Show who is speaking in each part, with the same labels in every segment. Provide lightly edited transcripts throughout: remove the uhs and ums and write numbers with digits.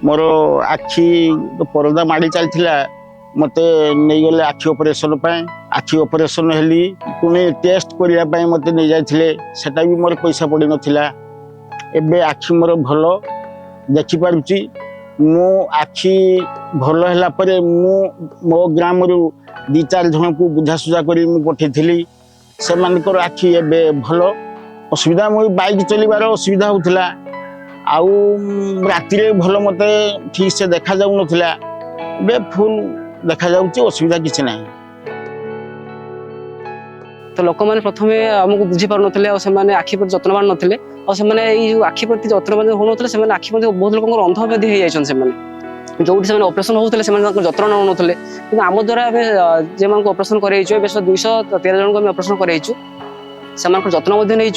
Speaker 1: मोर आखि परदा माड़ी चलता मत नहीं गले आखि ऑपरेशन आखि ऑपरेशन हेली पुणी टेस्ट करने मत नहीं जाते सेटा भी मोर पैसा पड़ नाला एबे आखि मोर भल देखी पारुची मो आखि भल है परे मो ग्राम रु 2-4 जन को बुझासुझा कर पठेली से आखि एबे भल असुविधा मो बाइक चलबार असुविधा होता आउ राति भल मत ठीक से देखा जाऊ नथिला बे फुल देखा जाउची असुविधा किसी ना
Speaker 2: तो लोक मैंने प्रथम आमको बुझी पार ना आखि पर जत्नवान नथिले आखि प्रति जत्नवान हो ना आखि बहुत लोक अंध हो जाते जो ऑपरेशन होते जत्न नौ कि आम द्वारा जो ऑपरेशन कर 213 जन को ऑपरेशन कर जत्न नहीं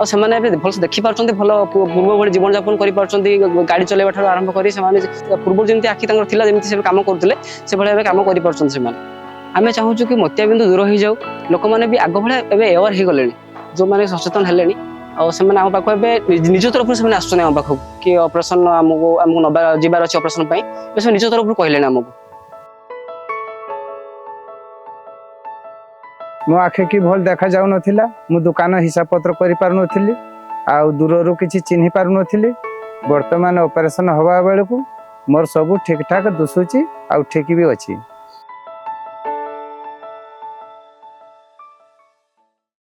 Speaker 2: और से भल देखी पार्टी भल पूर्व भाई जीवन यापन कर गाड़ी चलवा आरंभ कर पूर्व जमी आखि जमी कम करते से भाई कम कर आम चाहूँ कि मोतियाबिंदु दूर हो जाऊ लोक मैंने भी आग भाई एवेयर हो गले जो मैंने सचेतन है आम पाख निज तरफ से आसुच्च आम पाख कि ऑपरेशन आमको नबार जबार अच्छे ऑपरेशन निज तरफ कहले आमको
Speaker 3: मो आखे की भल देखा जाऊ नथिला मु दुकान हिसाब पत्र करि पार नथिली आ दूररू किछि चिन्हि पार नथिली वर्तमान ऑपरेशन हवा बेलकु मोर सब ठीक ठाक दुसुची आ ठीक भी अछि।